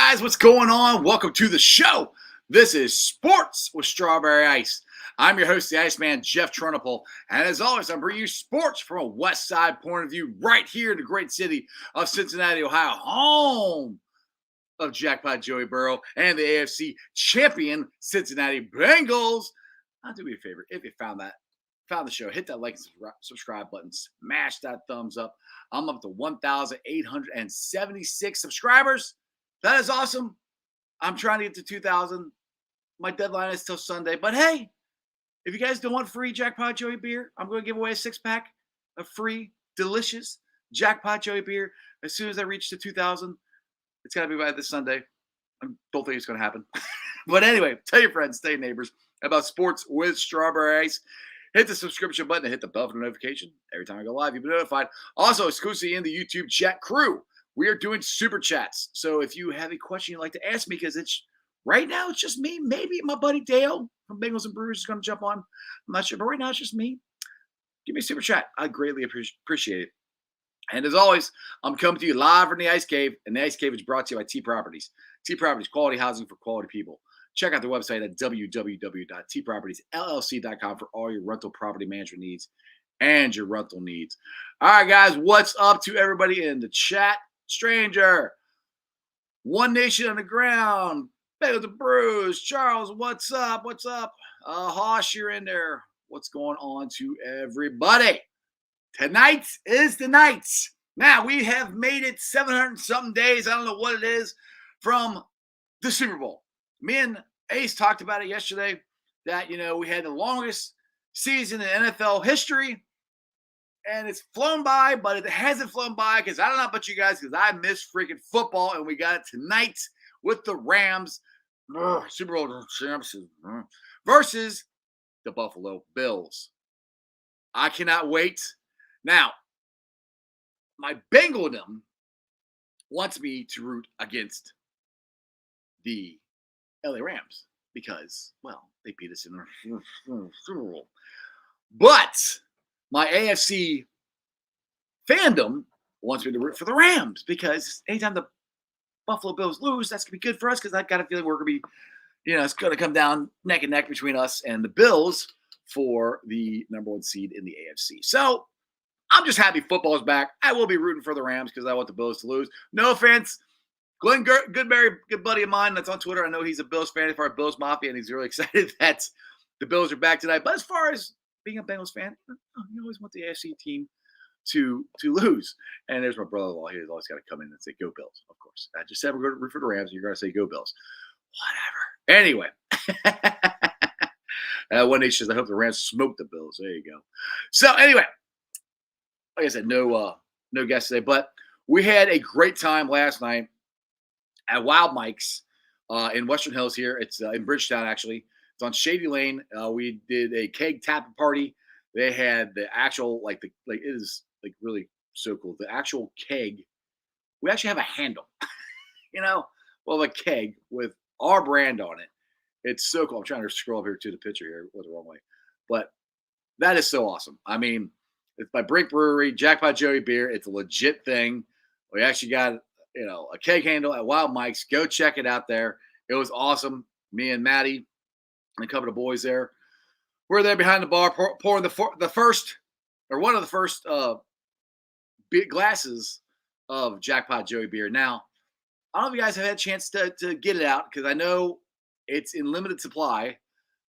guys, what's going on? Welcome to the show. This is Sports with Strawberry Ice. I'm your host, the Iceman, Jeff Trunapole. And as always, I'm bringing you sports from a West Side point of view right here in the great city of Cincinnati, Ohio, home of Jackpot Joey Burrow and the AFC champion Cincinnati Bengals. I'll do me a favor. If you found the show, hit that like and subscribe button, smash that thumbs up. I'm up to 1,876 subscribers. That is awesome. I'm trying to get to 2,000. My deadline is till Sunday. But hey, if you guys don't want free Jackpot Joey beer, I'm going to give away a 6-pack of free, delicious Jackpot Joey beer as soon as I reach the 2,000. It's got to be by this Sunday. I don't think it's going to happen. But anyway, tell your friends, tell your neighbors about Sports with Strawberry Ice. Hit the subscription button and hit the bell for notification. Every time I go live, you'll be notified. Also, exclusively in the YouTube chat crew, we are doing super chats. So if you have a question you'd like to ask me, because it's right now, it's just me. Maybe my buddy Dale from Bengals and Brewers is going to jump on. I'm not sure, but right now it's just me. Give me a super chat. I greatly appreciate it. And as always, I'm coming to you live from the Ice Cave, and the Ice Cave is brought to you by T Properties. T Properties, quality housing for quality people. Check out the website at www.tpropertiesllc.com for all your rental property management needs and your rental needs. All right, guys, what's up to everybody in the chat? Stranger, One Nation on the Ground, Bengals and Brews, Charles, what's up? What's up? Hosh, you're in there. What's going on to everybody? Tonight is the night. Now, we have made it 700-something days. I don't know what it is from the Super Bowl. Me and Ace talked about it yesterday that, we had the longest season in NFL history, and it's flown by, but it hasn't flown by because I don't know about you guys, because I miss freaking football, and we got it tonight with the Rams, Super Bowl champs, versus the Buffalo Bills. I cannot wait. Now, my Bengaldom wants me to root against the LA Rams because, well, they beat us in the Super Bowl. But my AFC fandom wants me to root for the Rams because anytime the Buffalo Bills lose, that's going to be good for us because I've got a feeling we're going to be, it's going to come down neck and neck between us and the Bills for the number one seed in the AFC. So I'm just happy football's back. I will be rooting for the Rams because I want the Bills to lose. No offense. Glenn Goodberry, good buddy of mine that's on Twitter. I know he's a Bills fan for our Bills Mafia, and he's really excited that the Bills are back tonight. But as far as being a Bengals fan, you always want the AFC team to lose. And there's my brother-in-law. He's always got to come in and say, go Bills, of course. I just said we're going to root for the Rams, and you're going to say, go Bills. Whatever. Anyway. One day says, I hope the Rams smoke the Bills. There you go. So anyway, like I said, no guests today. But we had a great time last night at Wild Mike's in Western Hills here. It's in Bridgetown, actually. It's on Shady Lane. We did a keg tapping party. They had the actual, it is really so cool. The actual keg. We actually have a handle, a keg with our brand on it. It's so cool. I'm trying to scroll up here to the picture here. Went the wrong way. But that is so awesome. I mean, it's by Brink Brewery, Jackpot Joey Beer. It's a legit thing. We actually got a keg handle at Wild Mike's. Go check it out there. It was awesome. Me and Maddie and a couple of boys there. We're there behind the bar pouring the first, or one of the first big glasses of Jackpot Joey beer. Now, I don't know if you guys have had a chance to get it out because I know it's in limited supply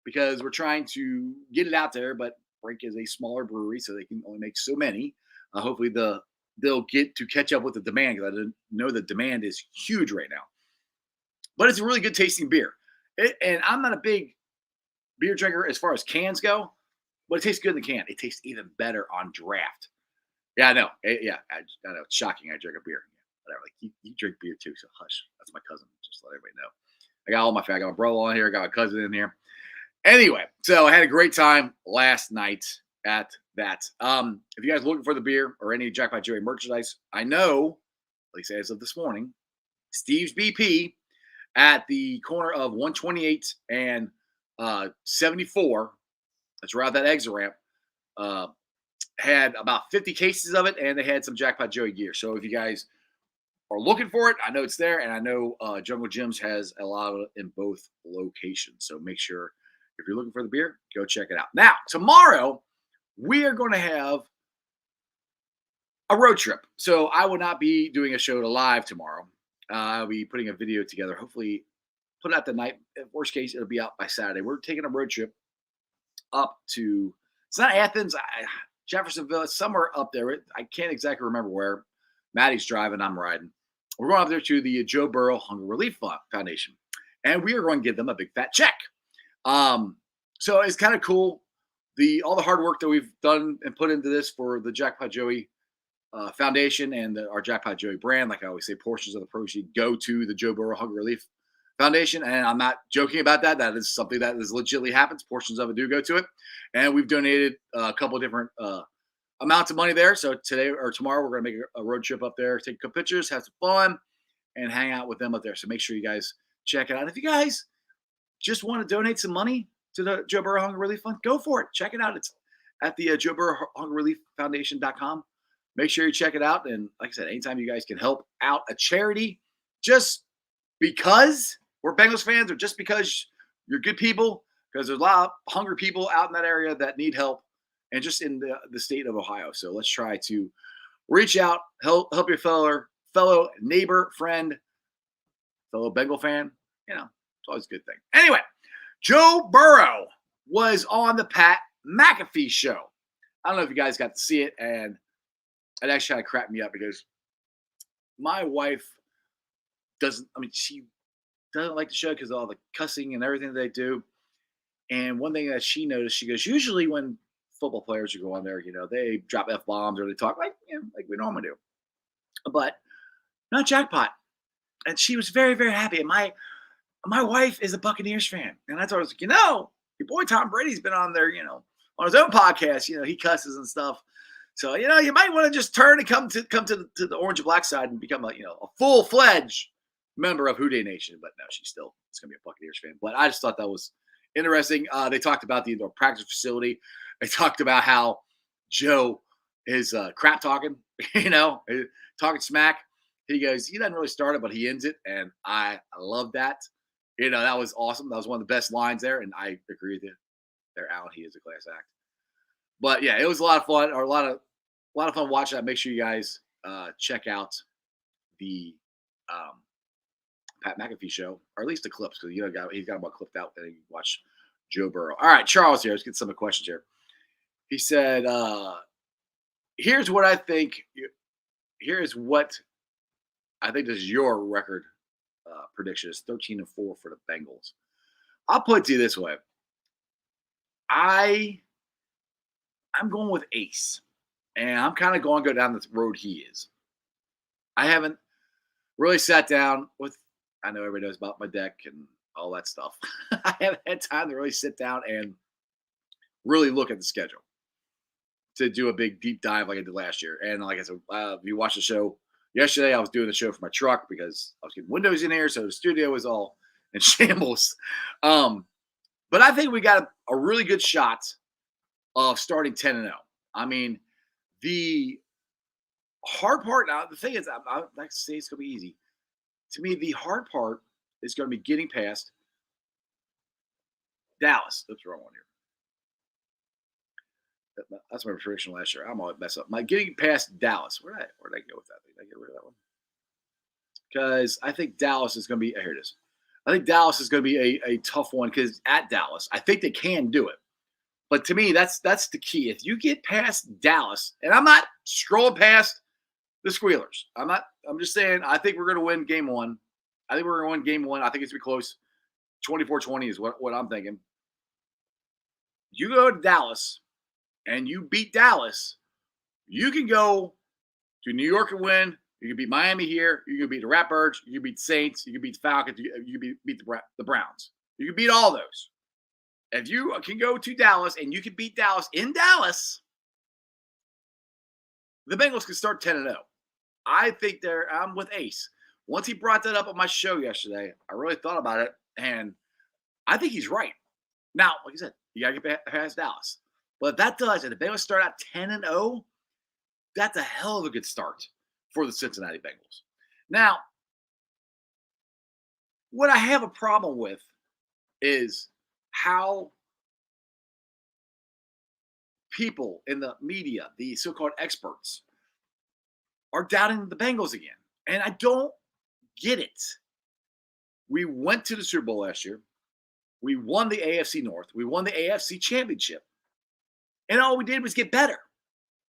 because we're trying to get it out there, but Brink is a smaller brewery, so they can only make so many. Hopefully they'll get to catch up with the demand because I know the demand is huge right now. But it's a really good tasting beer. And I'm not a big beer drinker as far as cans go, but it tastes good in the can. It tastes even better on draft. Yeah, I know. I know. It's shocking. I drink a beer. Whatever. You drink beer too, so hush. That's my cousin. Just let everybody know. I got all my family. I got my brother on here. I got my cousin in here. Anyway, so I had a great time last night at that. If you guys are looking for the beer or any Jackpot Joey merchandise, I know, at least as of this morning, Steve's BP at the corner of 128 and 74, that's right at that exit ramp, had about 50 cases of it, and they had some Jackpot Joey gear. So if you guys are looking for it, I know it's there, and I know Jungle Gyms has a lot of it in both locations. So make sure if you're looking for the beer, go check it out. Now, tomorrow we are going to have a road trip. So I will not be doing a show to live tomorrow. I'll be putting a video together. Hopefully, put it out the night. Worst case, it'll be out by Saturday. We're taking a road trip up to. It's not Athens, Jeffersonville. It's somewhere up there. I can't exactly remember where. Maddie's driving. I'm riding. We're going up there to the Joe Burrow Hunger Relief Foundation, and we are going to give them a big fat check. So it's kind of cool. All the hard work that we've done and put into this for the Jackpot Joey Foundation and our Jackpot Joey brand, like I always say, portions of the proceeds go to the Joe Burrow Hunger Relief Foundation, and I'm not joking about that. That is something that is legitimately happens. Portions of it do go to it, and we've donated a couple of different amounts of money there. So today or tomorrow, we're going to make a road trip up there, take some pictures, have some fun, and hang out with them up there. So make sure you guys check it out. If you guys just want to donate some money to the Joe Burrow Hunger Relief Fund, go for it. Check it out. It's at the Joe Burrow Hunger Relief Foundation.com. Make sure you check it out. And like I said, anytime you guys can help out a charity, just because we're Bengals fans or just because you're good people, because there's a lot of hungry people out in that area that need help and just in the state of Ohio. So let's try to reach out, help your fellow neighbor, friend, fellow Bengal fan. It's always a good thing. Anyway, Joe Burrow was on the Pat McAfee show. I don't know if you guys got to see it, and it actually kind of cracked me up because my wife she doesn't like the show because of all the cussing and everything that they do. And one thing that she noticed, she goes, usually when football players who go on there, they drop F-bombs or they talk like we normally do. But not Jackpot. And she was very, very happy. And my wife is a Buccaneers fan. And I told her, I was like, your boy Tom Brady's been on there, on his own podcast, he cusses and stuff. So, you might want to just turn and come to the orange and black side and become a full-fledged member of Houday Nation. But no, she's going to be a Buccaneers fan. But I just thought that was interesting. They talked about the indoor practice facility. They talked about how Joe is crap talking, talking smack. He goes, he doesn't really start it, but he ends it. And I love that. That was awesome. That was one of the best lines there. And I agree with you there, Alan. He is a class act. But yeah, it was a lot of fun, or a lot of fun watching that. Make sure you guys check out the Pat McAfee show, or at least the clips, because he's got them all clipped out. Then you can watch Joe Burrow. All right, Charles here. Let's get some questions here. He said, "Here's what I think. Here's what I think is your record prediction is 13-4 for the Bengals. I'll put it to you this way. I'm going with Ace, and I'm kind of going to go down the road he is. I haven't really sat down with, I know everybody knows about my deck and all that stuff. I haven't had time to really sit down and really look at the schedule to do a big deep dive like I did last year. And like I said, if you watched the show yesterday, I was doing the show for my truck because I was getting windows in here, so the studio was all in shambles. But I think we got a really good shot of starting 10-0. I mean, the hard part now, the thing is, I like to say it's going to be easy. To me, the hard part is going to be getting past Dallas. That's the wrong one here. That's my prediction last year. I'm all messed up. My getting past Dallas. Where did I go with that? Did I get rid of that one? Because I think Dallas is going to be. Here it is. I think Dallas is going to be a tough one because at Dallas, I think they can do it. But to me, that's the key. If you get past Dallas, and I'm not scrolling past the Squealers. I'm just saying I think we're going to win game one. I think we're going to win game one. I think it's going to be close. 24-20 is what I'm thinking. You go to Dallas and you beat Dallas, you can go to New York and win. You can beat Miami here. You can beat the Ratbirds. You can beat the Saints. You can beat the Falcons. You can beat the Browns. You can beat all those. If you can go to Dallas and you can beat Dallas in Dallas, the Bengals can start 10-0. I think I'm with Ace. Once he brought that up on my show yesterday, I really thought about it, and I think he's right. Now, like I said, you got to get past Dallas. But if that does, and the Bengals start out 10-0, that's a hell of a good start for the Cincinnati Bengals. Now, what I have a problem with is how people in the media, the so-called experts, are doubting the Bengals again. And I don't get it. We went to the Super Bowl last year. We won the AFC North. We won the AFC Championship. And all we did was get better.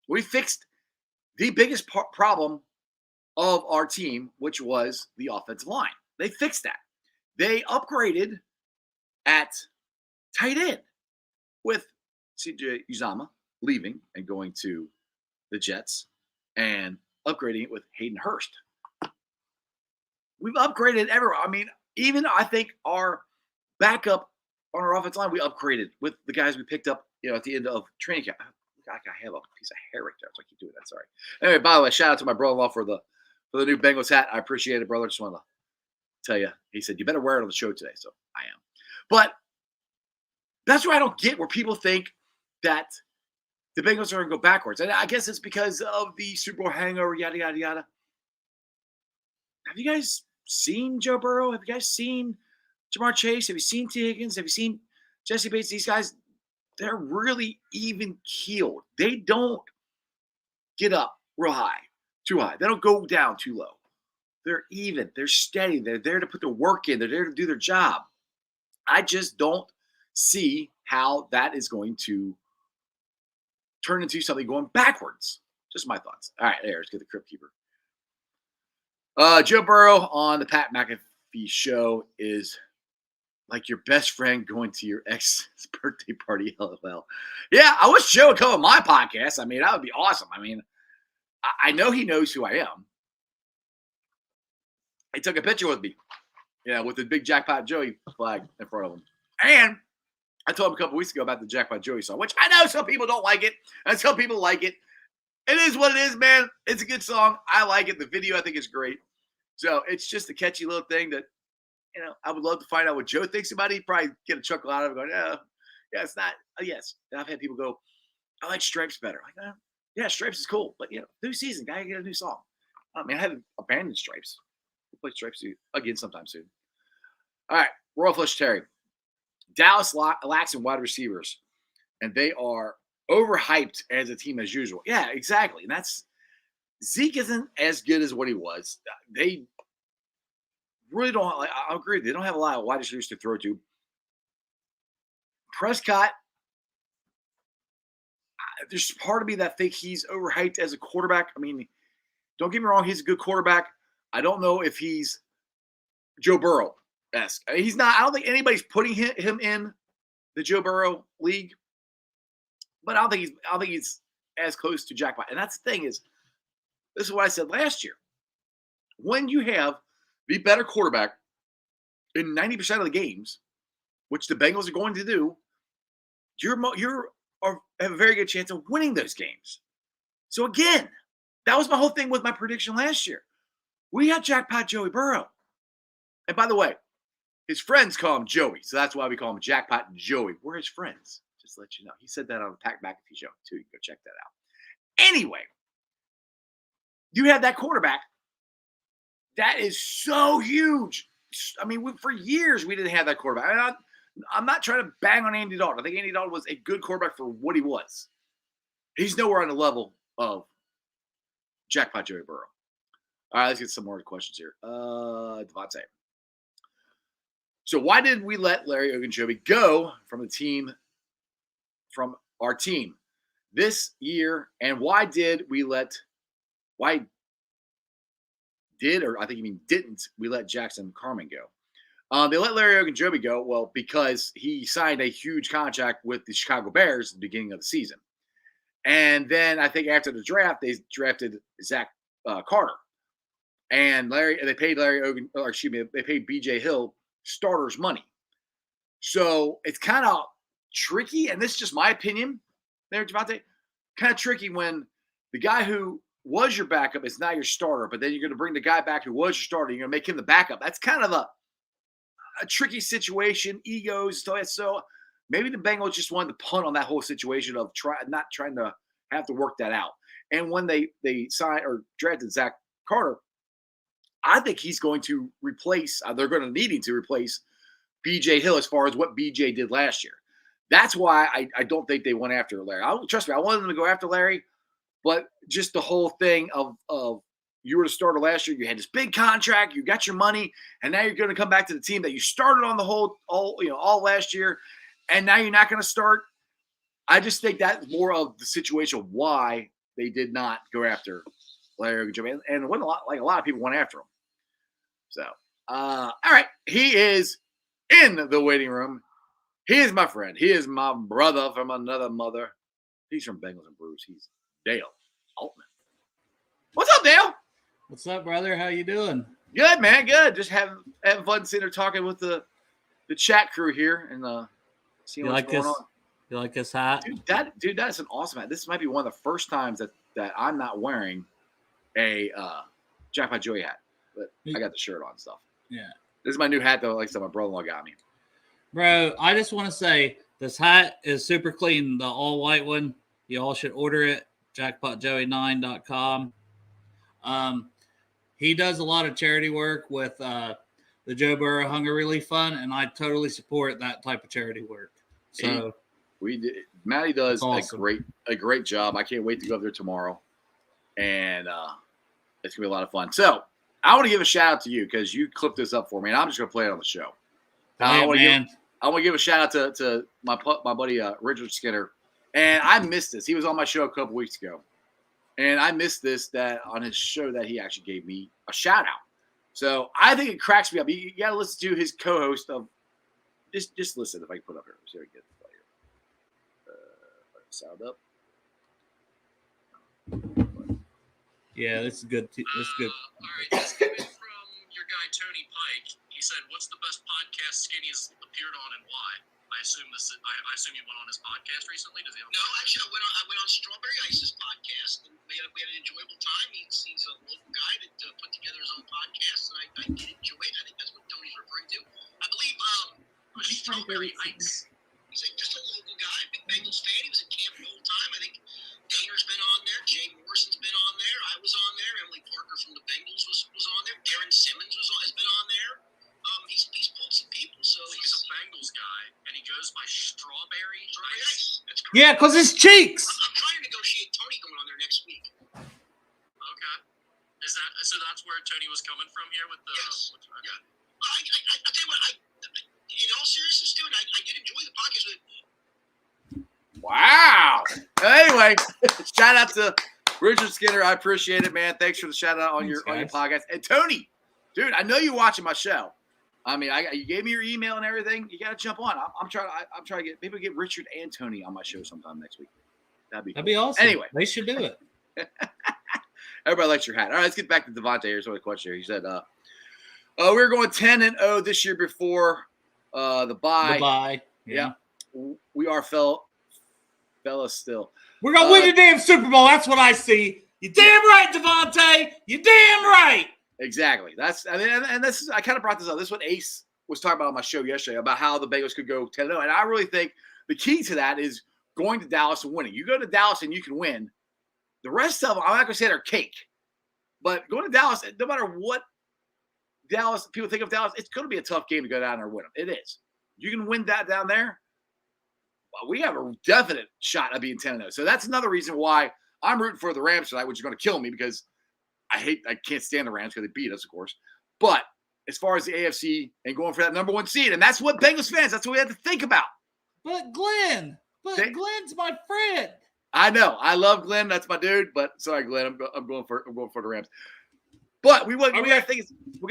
We fixed the biggest problem of our team, which was the offensive line. They fixed that. They upgraded at tight end with CJ Uzama leaving and going to the Jets and upgrading it with Hayden Hurst. We've upgraded everywhere. I mean, even I think our backup on our offensive line, we upgraded with the guys we picked up, at the end of training camp. I have a piece of hair right there, so I keep doing that. Sorry. Anyway, by the way, shout out to my brother-in-law for the new Bengals hat. I appreciate it, brother. Just want to tell you, he said, you better wear it on the show today. So I am. But that's where I don't get where people think that the Bengals are going to go backwards. And I guess it's because of the Super Bowl hangover, yada, yada, yada. Have you guys seen Joe Burrow? Have you guys seen Jamar Chase? Have you seen T. Higgins? Have you seen Jesse Bates? These guys, they're really even keeled. They don't get up real high, too high. They don't go down too low. They're even. They're steady. They're there to put the work in. They're there to do their job. I just don't see how that is going to turn into something going backwards. Just my thoughts. All right, let's get the Crypt Keeper. Joe Burrow on the Pat McAfee show is like your best friend going to your ex's birthday party. LOL. Yeah, I wish Joe would come on my podcast. I mean, that would be awesome. I mean, I know he knows who I am. He took a picture with me, with the big Jackpot Joey flag in front of him. And I told him a couple weeks ago about the Jackpot Joey song, which I know some people don't like it, and some people like it. It is what it is, man. It's a good song. I like it. The video, I think, is great. So it's just a catchy little thing that, I would love to find out what Joe thinks about it. He'd probably get a chuckle out of it going, yeah, it's not. Yes. And I've had people go, I like Stripes better. Like, yeah, Stripes is cool. But, new season, gotta get a new song. I mean, I haven't abandoned Stripes. We'll play Stripes again sometime soon. All right, Royal Flush Terry. Dallas lacks in wide receivers, and they are overhyped as a team as usual. Yeah, exactly. And Zeke isn't as good as what he was. They really don't. I agree. They don't have a lot of wide receivers to throw to. Prescott, there's part of me that think he's overhyped as a quarterback. I mean, don't get me wrong. He's a good quarterback. I don't know if he's Joe Burrow-esque. He's not. I don't think anybody's putting him in the Joe Burrow league. But I don't think he's as close to Jackpot. And that's the thing is, this is what I said last year. When you have the better quarterback in 90% of the games, which the Bengals are going to do, you have a very good chance of winning those games. So again, that was my whole thing with my prediction last year. We had Jackpot Joey Burrow. And by the way, his friends call him Joey. So that's why we call him Jackpot Joey. We're his friends. Just to let you know. He said that on the Pat McAfee show, too. You can go check that out. Anyway, you have that quarterback that is so huge. I mean, for years, we didn't have that quarterback. I'm not trying to bang on Andy Dalton. I think Andy Dalton was a good quarterback for what he was. He's nowhere on the level of Jackpot Joey Burrow. All right, let's get some more questions here. Devontae. So why did we let Larry Ogunjobi go from our team this year? And why didn't we let Jackson Carman go? They let Larry Ogunjobi go, well, because he signed a huge contract with the Chicago Bears at the beginning of the season. And then I think after the draft, they drafted Zach Carter. And they paid BJ Hill starters money. So it's kind of tricky, and this is just my opinion there, Devontae, kind of tricky when the guy who was your backup is now your starter, but then you're going to bring the guy back who was your starter. You're going to make him the backup. That's kind of a tricky situation, egos. So maybe the Bengals just wanted to punt on that whole situation of not trying to have to work that out. And when they signed or drafted Zach Carter, I think he's going to replace. They're going to need him to replace B.J. Hill as far as what B.J. did last year. That's why I don't think they went after Larry. Trust me, I wanted them to go after Larry, but just the whole thing of you were the starter last year, you had this big contract, you got your money, and now you're going to come back to the team that you started on all last year, and now you're not going to start. I just think that's more of the situation of why they did not go after Larry Ogunjobi, and it wasn't a lot of people went after him. So, all right, he is in the waiting room. He is my friend. He is my brother from another mother. He's from Bengals and Brews. He's Dale Altman. What's up, Dale? What's up, brother? How you doing? Good, man. Good. Just having fun sitting there talking with the chat crew here and seeing what's going on. You like this hat? Dude, that's an awesome hat. This might be one of the first times that I'm not wearing a Jackpot Joey hat. But I got the shirt on and stuff. Yeah. This is my new hat, though. Like I said, my brother-in-law got me. Bro, I just want to say this hat is super clean. The all-white one. You all should order it. JackpotJoey9.com. He does a lot of charity work with the Joe Burrow Hunger Relief Fund, and I totally support that type of charity work. So Matty does awesome. a great job. I can't wait to go up there tomorrow, and it's gonna be a lot of fun. So I want to give a shout out to you because you clipped this up for me, and I'm just gonna play it on the show. I want to give a shout out to my buddy Richard Skinner, and I missed this. He was on my show a couple weeks ago, and I missed this that on his show that he actually gave me a shout out. So I think it cracks me up. You got to listen to his co-host of. Just listen if I can put it up here. So we get sound up. Yeah, this is good. This is good. All right, this came in from your guy Tony Pike. He said, "What's the best podcast Skinny has appeared on and why?" I assume you went on his podcast recently. Does he have? No, actually, I went on Strawberry Ice's podcast, and we had an enjoyable time. He's a local guy that put together his own podcast, and I did enjoy it. I think that's what Tony's referring to. I believe Strawberry Ice. He's just a local guy, big Bengals fan. He was in camp the whole time. I think Daner's been on there. Jay Morrison's been on there. I was on there. Emily Parker from the Bengals was on there. Darren Simmons has been on there. He's pulled some people. So he's a Bengals guy, and he goes by Strawberry Ice. That's correct. Yeah, because his cheeks. I'm trying to negotiate Tony going on there next week. Okay. Is that so? That's where Tony was coming from here with the. Yes. Yeah. I tell you what. In all seriousness, dude, I did enjoy the podcast with. Wow. Anyway, shout out to Richard Skinner. I appreciate it, man. Thanks for the shout out on your podcast. And Tony, dude, I know you're watching my show. I mean, you gave me your email and everything. You got to jump on. I'm trying to get maybe get Richard and Tony on my show sometime next week. That'd be awesome. Anyway, they should do it. Everybody likes your hat. All right, let's get back to Devontae. Here's what a question here. He said, we were going 10-0 this year before the bye. The bye. Yeah. We are fellas still. We're going to win the damn Super Bowl. That's what I see. You damn right, Devontae. You damn right. Exactly. And this is, I kind of brought this up. This is what Ace was talking about on my show yesterday about how the Bengals could go 10-0. And I really think the key to that is going to Dallas and winning. You go to Dallas and you can win. The rest of them, I'm not going to say they're cake. But going to Dallas, no matter what people think of Dallas, it's going to be a tough game to go down there and win them. It is. You can win that down there. Well, we have a definite shot of being 10-0. So that's another reason why I'm rooting for the Rams tonight, which is going to kill me because I can't stand the Rams because they beat us, of course. But as far as the AFC and going for that number one seed, and that's what Bengals fans, that's what we have to think about. But Glenn, Glenn's my friend. I know. I love Glenn. That's my dude. But sorry, Glenn, I'm going for the Rams. But we got to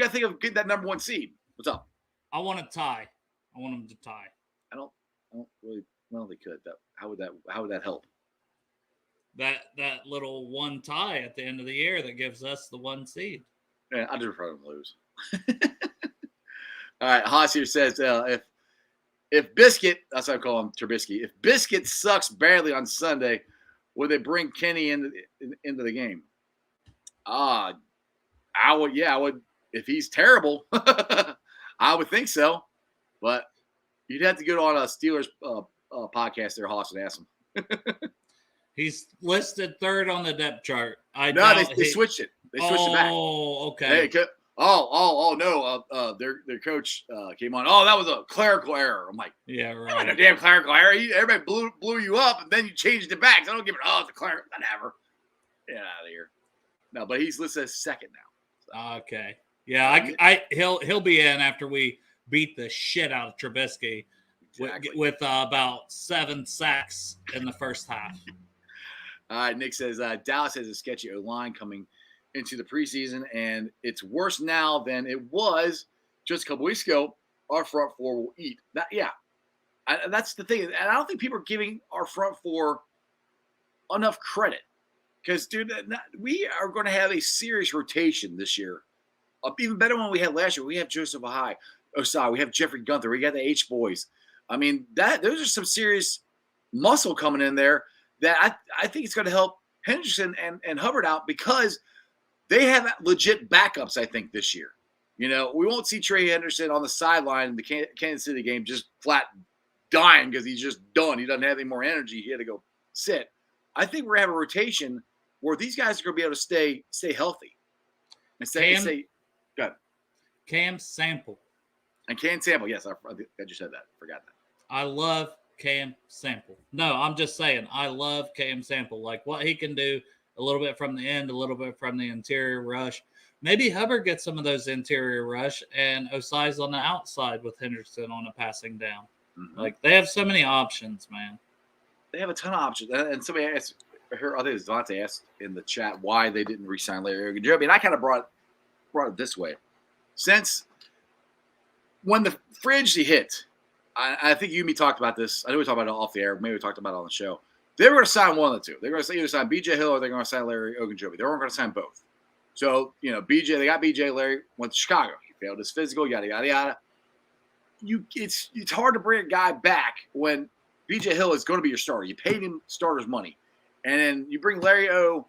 think of getting that number one seed. What's up? I want a tie. I want them to tie. I don't really. Well, they could. How would that help? That little one tie at the end of the year that gives us the one seed. Yeah, I'll just rather them lose. All right, Haas here says if Biscuit, that's what I call him, Trubisky. If Biscuit sucks badly on Sunday, would they bring Kenny into the game? I would. Yeah, I would. If he's terrible, I would think so. But you'd have to go on a Steelers podcast there, Haas, and ask him. He's listed third on the depth chart. They switched it. They switched it back. Oh, okay. No, their coach came on. Oh, that was a clerical error. I'm like, Yeah, "That wasn't right. a damn clerical error. Everybody blew you up, and then you changed it back. So I don't give it. Oh, it's a clerical. Whatever. Get out of here. No, but he's listed as second now. Okay. Yeah, he'll be in after we beat the shit out of Trubisky Exactly. with about 7 sacks in the first half. All right, Nick says Dallas has a sketchy O-line coming into the preseason, and it's worse now than it was just a couple weeks ago. Our front four will eat. That's the thing. And I don't think people are giving our front four enough credit because, dude, we are going to have a serious rotation this year. Even better than we had last year. We have Joseph Osai. We have Jeffrey Gunther. We got the H-boys. I mean, those are some serious muscle coming in there that I think it's going to help Henderson and Hubbard out because they have legit backups, I think, this year. You know, we won't see Trey Henderson on the sideline in the Kansas City game just flat dying because he's just done. He doesn't have any more energy. He had to go sit. I think we're going to have a rotation where these guys are going to be able to stay healthy. And Cam Sample. And Cam Sample, yes, I just said that. Forgot that. I love Cam Sample. No, I'm just saying, I love Cam Sample. Like what he can do a little bit from the end, a little bit from the interior rush. Maybe Hubbard gets some of those interior rush and Osai's on the outside with Henderson on a passing down. Mm-hmm. Like they have so many options, man. They have a ton of options. And somebody asked, I think it was Devontae asked in the chat why they didn't re-sign Larry Ogunjobi. And I kind of brought it this way. Since when the free agency hit, I think you and me talked about this. I know we talked about it off the air. Maybe we talked about it on the show. They were going to sign one of the two. They're going to either sign B.J. Hill or they're going to sign Larry Ogunjobi. They weren't going to sign both. So, you know, they got B.J. Larry went to Chicago. He failed his physical, yada, yada, yada. It's hard to bring a guy back when B.J. Hill is going to be your starter. You paid him starter's money. And then you bring Larry O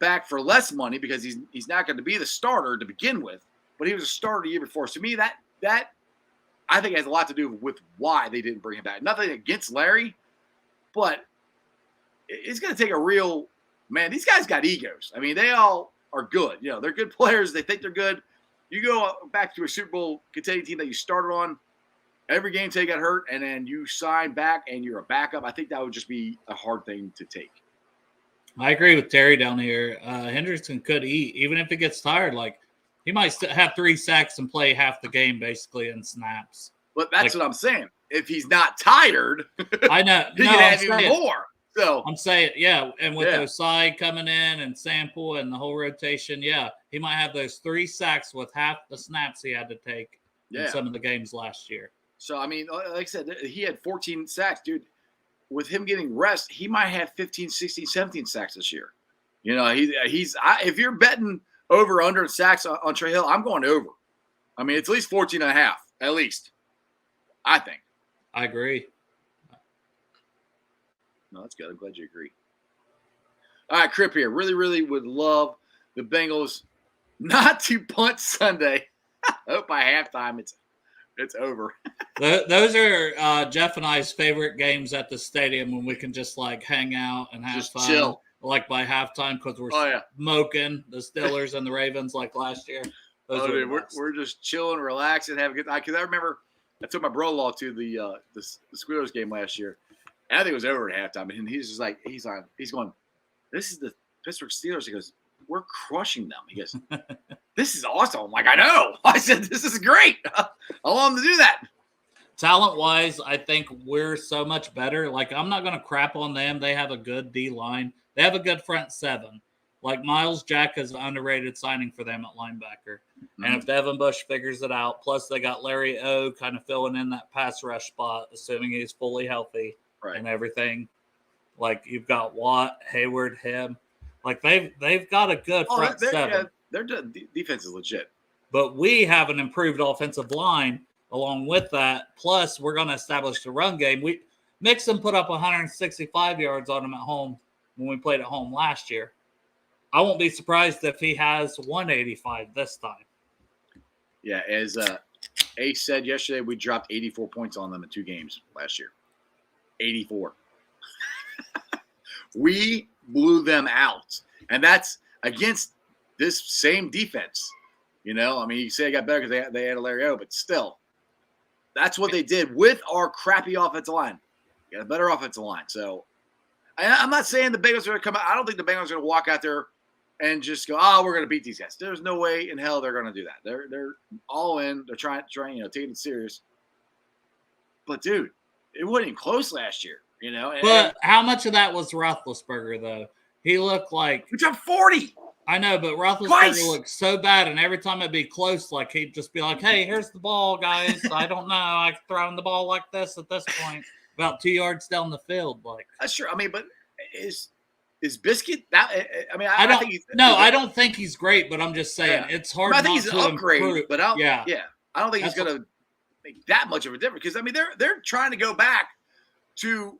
back for less money because he's not going to be the starter to begin with, but he was a starter the year before. So to me, that I think has a lot to do with why they didn't bring him back. Nothing against Larry, but it's going to take a real – man, these guys got egos. I mean, they all are good. You know, they're good players. They think they're good. You go back to a Super Bowl contending team that you started on every game until you got hurt, and then you sign back and you're a backup. I think that would just be a hard thing to take. I agree with Terry down here. Henderson could eat, even if he gets tired. Like, he might have 3 sacks and play half the game basically in snaps. But that's what I'm saying. If he's not tired, I know. he can have even more. So I'm saying, yeah, and with Osai coming in and Sample and the whole rotation, yeah, he might have those 3 sacks with half the snaps he had to take in some of the games last year. So, I mean, like I said, he had 14 sacks, dude. With him getting rest, he might have 15, 16, 17 sacks this year. You know, if you're betting over under sacks on Trey Hill, I'm going over. I mean, it's at least 14 and a half, at least. I think. I agree. No, that's good. I'm glad you agree. All right, Crip here. Really, really would love the Bengals not to punt Sunday. I hope by halftime it's over. Those are Jeff and I's favorite games at the stadium when we can just like hang out and have just fun. Chill. Like by halftime because we're smoking the Steelers and the Ravens like last year. Dude, we're just chilling, relaxing, having a good time. Because I remember I took my brother-in-law to the Steelers game last year. And I think it was over at halftime. And he's just like, he's going, this is the Pittsburgh Steelers. He goes, we're crushing them. He goes, this is awesome. I'm like, I know. I said, this is great. I want them to do that. Talent-wise, I think we're so much better. Like, I'm not going to crap on them. They have a good D-line. They have a good front 7. Like, Miles Jack is an underrated signing for them at linebacker. Mm-hmm. And if Devin Bush figures it out, plus they got Larry O kind of filling in that pass rush spot, assuming he's fully healthy and everything. Like, you've got Watt, Hayward, him. Like, they've got a good front 7. Yeah, their defense is legit. But we have an improved offensive line along with that. Plus, we're going to establish the run game. Mixon put up 165 yards on him at home when we played at home last year. I won't be surprised if he has 185 this time. Yeah, as Ace said yesterday, we dropped 84 points on them in 2 games last year. 84. We blew them out. And that's against this same defense. You know, I mean, you say it got better because they had a Larry O, but still, that's what they did with our crappy offensive line. Got a better offensive line. So I'm not saying the Bengals are going to come out. I don't think the Bengals are going to walk out there and just go, oh, we're going to beat these guys. There's no way in hell they're going to do that. They're all in. They're trying, taking it serious. But dude, it wasn't even close last year, you know. But how much of that was Roethlisberger though? He looked like we dropped 40. I know, but Roethlisberger Twice. looked so bad, and every time it'd be close, like he'd just be like, "Hey, here's the ball, guys. I don't know. I throwing the ball like this at this point, about 2 yards down the field." Like That's true. I mean, but is Biscuit that? I mean, I don't think he's, I don't think he's great, but I'm just saying it's hard. I think he's an to upgrade, improve. but I yeah, don't think he's going to make that much of a difference because I mean they're trying to go back to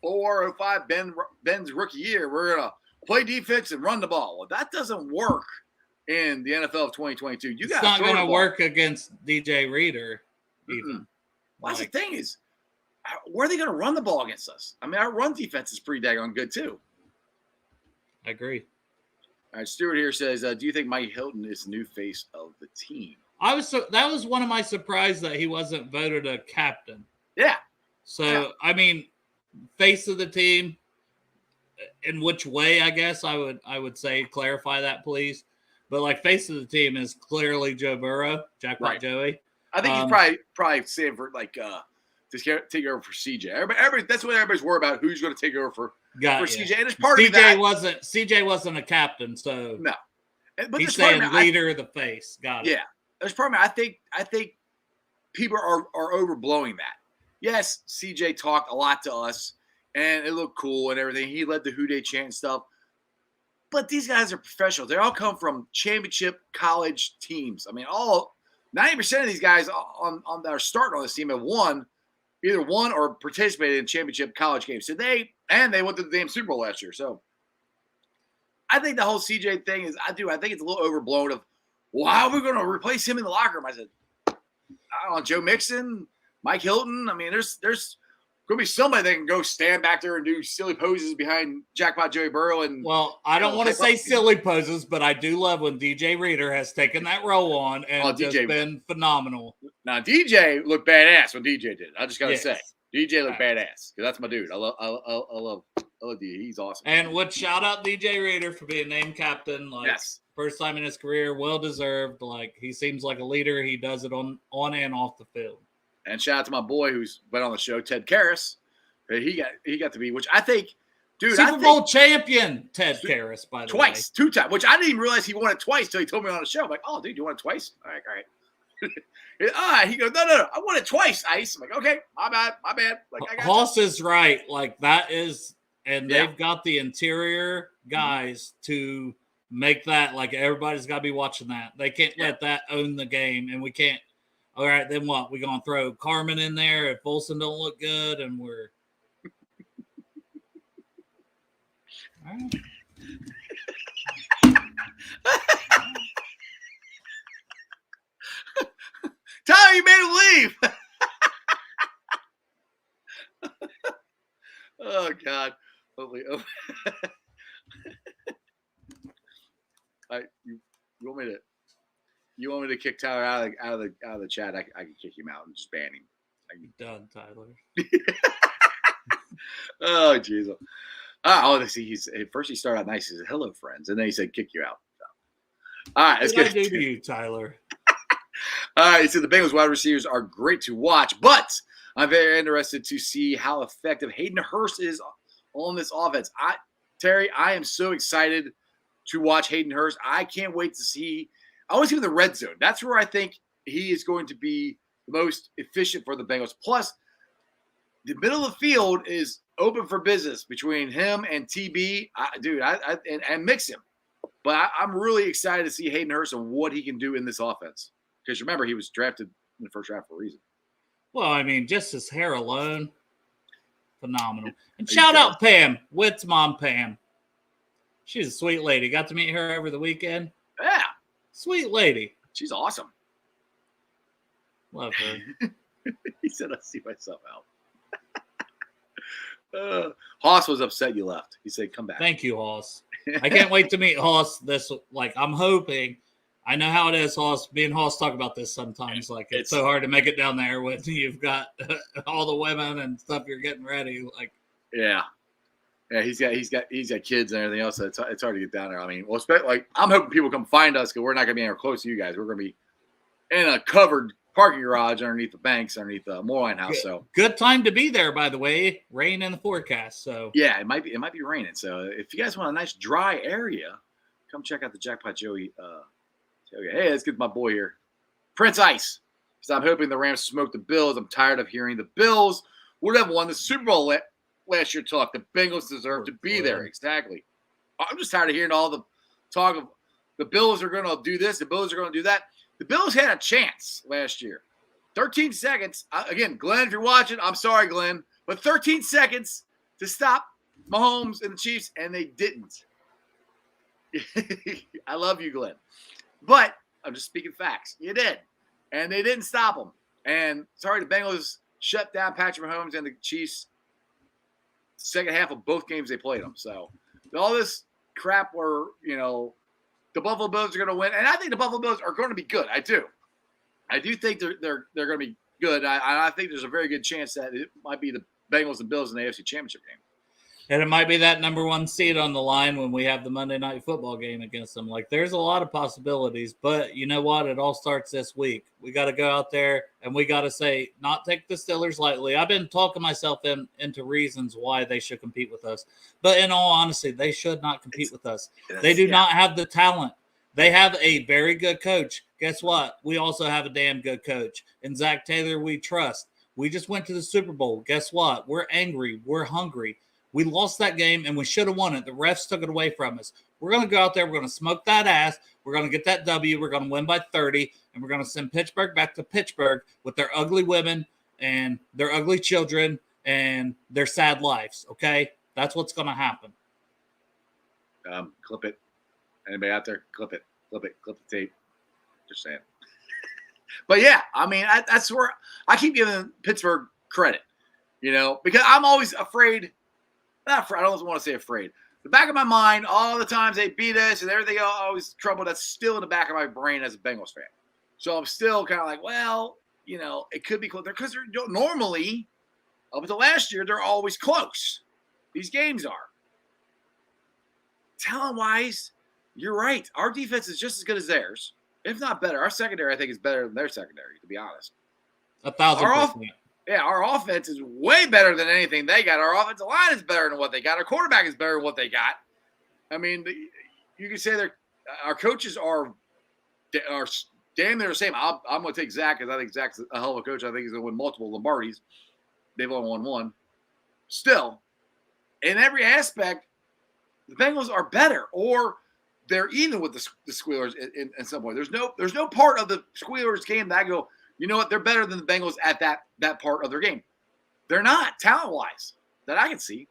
04, 05 Ben's rookie year. We're gonna play defense and run the ball. Well, that doesn't work in the NFL of 2022. It's not going to work against DJ Reader. Even. Well, that's the thing is, where are they going to run the ball against us? I mean, our run defense is pretty daggone good too. I agree. All right, Stuart here says, do you think Mike Hilton is the new face of the team? That was one of my surprise that he wasn't voted a captain. Yeah. So I mean, face of the team. In which way, I guess I would say clarify that, please. But like face of the team is clearly Joe Burrow, Jackpot Joey. I think he's probably saying for like to take over for CJ. Everybody, that's what everybody's worried about. Who's going to take over for CJ? And it's part of that. CJ wasn't a captain, so no. But he's saying leader of the face. Got it. Yeah, there's part of me. I think people are overblowing that. Yes, CJ talked a lot to us. And it looked cool and everything. He led the Who Dey chant and stuff. But these guys are professionals. They all come from championship college teams. I mean, 90% of these guys on that are starting on this team have either won or participated in championship college games. So they went to the damn Super Bowl last year. So I think the whole CJ thing is, I think it's a little overblown of, well, how are we going to replace him in the locker room? I said, I don't know, Joe Mixon, Mike Hilton. I mean, there's going to be somebody that can go stand back there and do silly poses behind Jackpot Joey Burrow. And well, I don't want to say silly poses, but I do love when DJ Reader has taken that role on and just been phenomenal. Now, DJ looked badass when DJ did. I just got to say, DJ looked badass because that's my dude. I love DJ. He's awesome. And would shout out DJ Reader for being named captain. Like, first time in his career, well deserved. Like, he seems like a leader. He does it on and off the field. And shout out to my boy who's been on the show, Ted Karras. He got to be, which I think, dude, Super Bowl champion Ted Karras, by the way. Twice, 2 times, which I didn't even realize he won it twice till he told me on the show. I'm like, oh, dude, you won it twice? All right. He goes, no, I won it twice, Ice. I'm like, okay, my bad. Like, I got Hoss is right. Like, that is, and they've got the interior guys to make that, like, everybody's got to be watching that. They can't let that own the game, and we can't. All right, then what? We're going to throw Carmen in there if Folsom don't look good, and we're – all right. Tyler, you made him leave. Oh, God. Hopefully. You want me to kick Tyler out of the chat? I can kick him out and just ban him. Done, Tyler. Oh, jeez. First he started out nice. He said, hello, friends. And then he said, kick you out. So. All right. Let's get to you, Tyler. All right. So the Bengals wide receivers are great to watch, but I'm very interested to see how effective Hayden Hurst is on this offense. Terry, I am so excited to watch Hayden Hurst. I can't wait to see. I want to see him in the red zone. That's where I think he is going to be the most efficient for the Bengals. Plus, the middle of the field is open for business between him and TB. And mix him. But I'm really excited to see Hayden Hurst and what he can do in this offense. Because remember, he was drafted in the first round for a reason. Well, I mean, just his hair alone, phenomenal. And shout out Pam, Witt's mom, Pam. She's a sweet lady. Got to meet her over the weekend. Yeah. Sweet lady. She's awesome. Love her. He said, I see myself out. Hoss was upset you left. He said, come back. Thank you, Hoss. I can't wait to meet Hoss I'm hoping I know how it is, Hoss. Me and Hoss talk about this sometimes. Like it's so hard to make it down there when you've got all the women and stuff you're getting ready. Like, yeah, he's got kids and everything else. So it's hard to get down there. I mean, well, like I'm hoping people come find us because we're not gonna be anywhere close to you guys. We're gonna be in a covered parking garage underneath the banks, underneath the Moorline House. So good time to be there, by the way. Rain in the forecast. So yeah, it might be raining. So if you guys want a nice dry area, come check out the Jackpot Joey. Hey, let's get my boy here, Prince Ice. Because I'm hoping the Rams smoke the Bills. I'm tired of hearing the Bills would have won the Super Bowl last year. Talk the Bengals deserve to be there. Exactly. I'm just tired of hearing all the talk of the Bills are going to do this, the Bills are going to do that. The Bills had a chance last year. 13 seconds. Again, Glenn, if you're watching, I'm sorry, Glenn, but 13 seconds to stop Mahomes and the Chiefs, and they didn't. I love you, Glenn. But I'm just speaking facts. You did. And they didn't stop them. And sorry, the Bengals shut down Patrick Mahomes and the Chiefs second half of both games they played them. So all this crap where, the Buffalo Bills are going to win. And I think the Buffalo Bills are going to be good. I do. I do think they're going to be good. I think there's a very good chance that it might be the Bengals and Bills in the AFC Championship game. And it might be that number one seed on the line when we have the Monday Night Football game against them. Like, there's a lot of possibilities, but you know what? It all starts this week. We got to go out there and we got to say, not take the Steelers lightly. I've been talking myself into reasons why they should compete with us. But in all honesty, they should not compete with us. They do not have the talent. They have a very good coach. Guess what? We also have a damn good coach. And Zach Taylor, we trust. We just went to the Super Bowl. Guess what? We're angry. We're hungry. We lost that game, and we should have won it. The refs took it away from us. We're going to go out there. We're going to smoke that ass. We're going to get that W. We're going to win by 30, and we're going to send Pittsburgh back to Pittsburgh with their ugly women and their ugly children and their sad lives, okay? That's what's going to happen. Clip it. Anybody out there? Clip it. Clip the tape. Just saying. But, yeah, I mean, that's where I keep giving Pittsburgh credit, because I'm always afraid – not afraid. I don't want to say afraid. The back of my mind, all the times they beat us and everything, always trouble. That's still in the back of my brain as a Bengals fan. So I'm still kind of like, well, it could be close because they're normally up until last year they're always close. These games are. Talent wise, you're right. Our defense is just as good as theirs, if not better. Our secondary, I think, is better than their secondary. To be honest, 1,000%. Yeah, our offense is way better than anything they got. Our offensive line is better than what they got. Our quarterback is better than what they got. I mean, you can say our coaches are damn near the same. I'm going to take Zach because I think Zach's a hell of a coach. I think he's going to win multiple Lombardis. They've only won one. Still, in every aspect, the Bengals are better, or they're even with the Squealers in some way. There's no part of the Squealers game that I go, you know what? They're better than the Bengals at that part of their game. They're not talent-wise that I can see.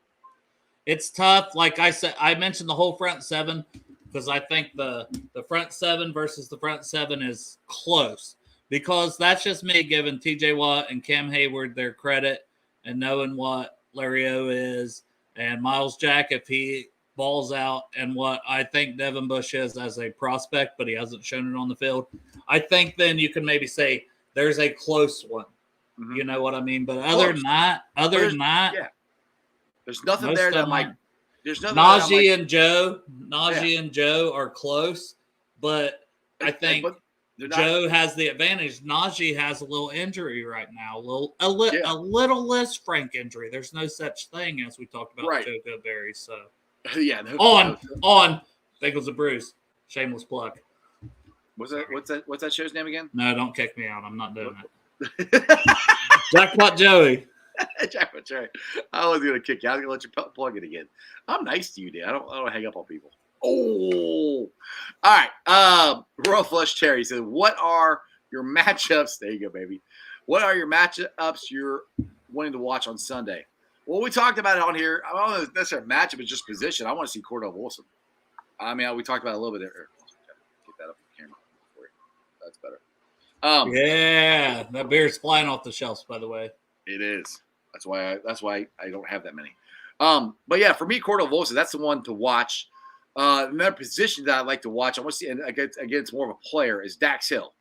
It's tough. Like I said, I mentioned the whole front seven because I think the front seven versus the front seven is close because that's just me giving TJ Watt and Cam Hayward their credit and knowing what Larry O is and Miles Jack if he balls out and what I think Devin Bush is as a prospect, but he hasn't shown it on the field. I think then you can maybe say there's a close one. Mm-hmm. You know what I mean? But other than that, yeah. There's nothing there that might. There's nothing. Najee and Joe are close, but I think Joe has the advantage. Najee has a little injury right now, a little less frank injury. There's no such thing as we talked about Joe Goodberry. So yeah, on Bengals and Bruce. Shameless plug. What's that show's name again? No, don't kick me out. I'm not doing it. Jackpot Joey. Jackpot Joey. I was gonna kick you. I was gonna let you plug it again. I'm nice to you, dude. I don't hang up on people. Oh, all right. Royal Flush Terry says, "What are your matchups?" There you go, baby. What are your matchups you're wanting to watch on Sunday? Well, we talked about it on here. I don't know if necessarily matchup, it's just position. I want to see Cordell Wilson. I mean, we talked about it a little bit there. Get that up on camera for you. That's better. Yeah, that beer's flying off the shelves, by the way. It is. That's why I don't have that many. But yeah, for me, Cordell Wilson, that's the one to watch. Another position that I'd like to watch, I want to see, and again, it's more of a player, is Dax Hill.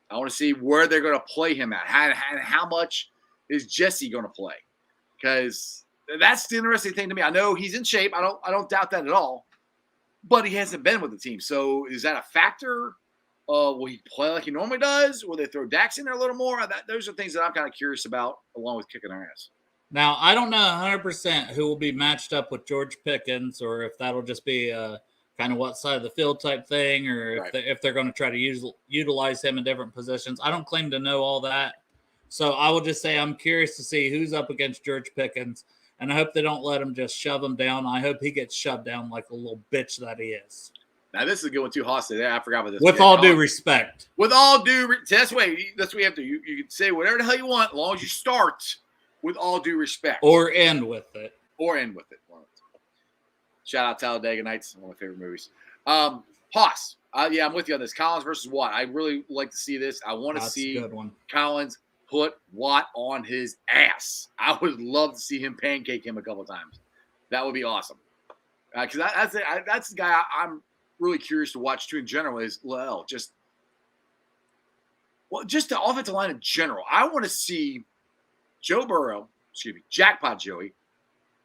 I want to see where they're going to play him at, and how much is Jesse going to play, because that's the interesting thing to me. I know he's in shape. I don't doubt that at all, but he hasn't been with the team. So is that a factor? Will he play like he normally does? Will they throw Dax in there a little more? Those are things that I'm kind of curious about, along with kicking their ass. Now, I don't know 100% who will be matched up with George Pickens, or if that'll just be kind of what side of the field type thing, or Right. if they're going to try to utilize him in different positions. I don't claim to know all that. So I will just say I'm curious to see who's up against George Pickens, and I hope they don't let him just shove him down. I hope he gets shoved down like a little bitch that he is. Now, this is going too hostile. I forgot about this. With all due respect. With all due that's what you have to. You can say whatever the hell you want, as long as you start with all due respect. Or end with it. Or end with it. Shout out Talladega Nights, one of my favorite movies. Haas. Yeah, I'm with you on this. Collins versus Watt. I really like to see this. I want to see a good one. Collins put Watt on his ass. I would love to see him pancake him a couple times. That would be awesome. Because that's the guy I'm really curious to watch too in general is La'el. Just the offensive line in general. I want to see Jackpot Joey,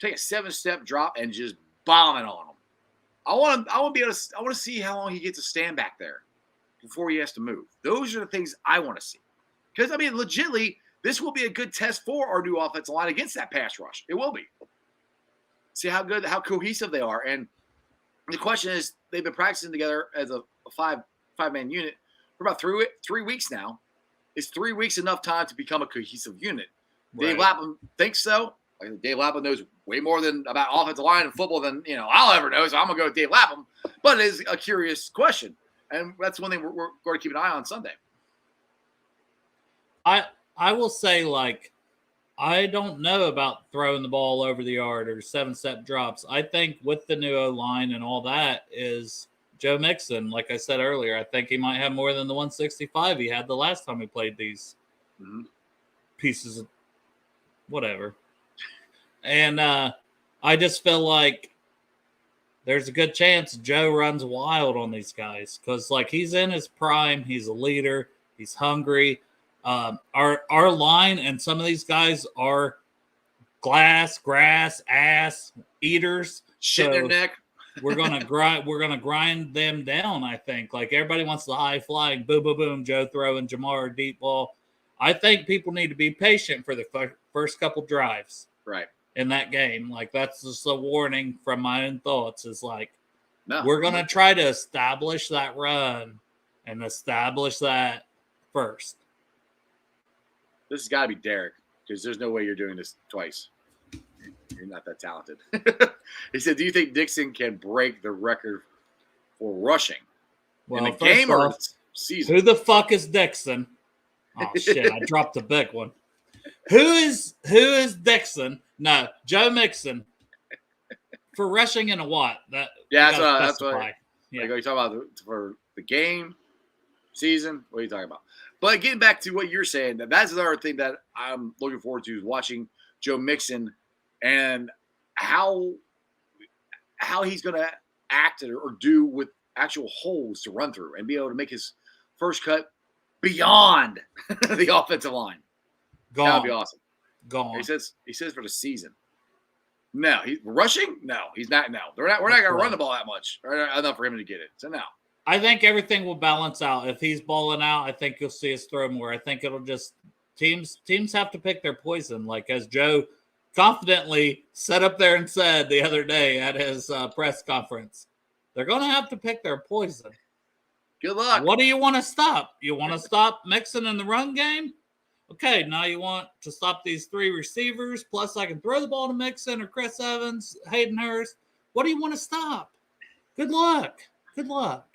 take a 7-step drop and just bomb it on him. I want to see how long he gets to stand back there before he has to move. Those are the things I want to see. Because, I mean, legitimately, this will be a good test for our new offensive line against that pass rush. It will be. See how cohesive they are. And the question is, they've been practicing together as a five-man unit for about 3 weeks now. Is 3 weeks enough time to become a cohesive unit? Right. Dave Lapham thinks so. Dave Lapham knows way more about offensive line and football than I'll ever know. So I'm gonna go with Dave Lapham. But it is a curious question, and that's one thing we're going to keep an eye on Sunday. I will say, I don't know about throwing the ball over the yard or 7-step drops. I think with the new O-line and all that is Joe Mixon. Like I said earlier, I think he might have more than the 165 he had the last time he played these pieces of whatever. And I just feel like there's a good chance Joe runs wild on these guys because, he's in his prime. He's a leader. He's hungry. Our line and some of these guys are grass, ass eaters. Shit in their neck. We're gonna grind them down. I think everybody wants the high flying, boom, boom, boom. Joe throwing Jamar deep ball. I think people need to be patient for the first couple drives. Right. In that game. That's just a warning from my own thoughts. Is no, we're gonna try to establish that run and establish that first. This has got to be Derek because there's no way you're doing this twice. You're not that talented. He said, "Do you think Dixon can break the record for rushing in the game or the season?" Who the fuck is Dixon? Oh shit! I dropped a big one. Who is Dixon? No, Joe Mixon for rushing in a what? That's what. Yeah. Are you talking about for the game, season? What are you talking about? But getting back to what you're saying, that's another thing that I'm looking forward to is watching Joe Mixon and how he's going to act or do with actual holes to run through and be able to make his first cut beyond the offensive line. Gone. That would be awesome. Gone. He says for the season. No, he's rushing. No, he's not. No, we're not going to run the ball that much enough for him to get it. So no. I think everything will balance out. If he's balling out, I think you'll see us throw more. I think it'll just teams have to pick their poison. As Joe confidently sat up there and said the other day at his press conference, they're going to have to pick their poison. Good luck. What do you want to stop? You want to stop Mixon in the run game? Okay, now you want to stop these 3 receivers, plus I can throw the ball to Mixon or Chris Evans, Hayden Hurst. What do you want to stop? Good luck. Good luck.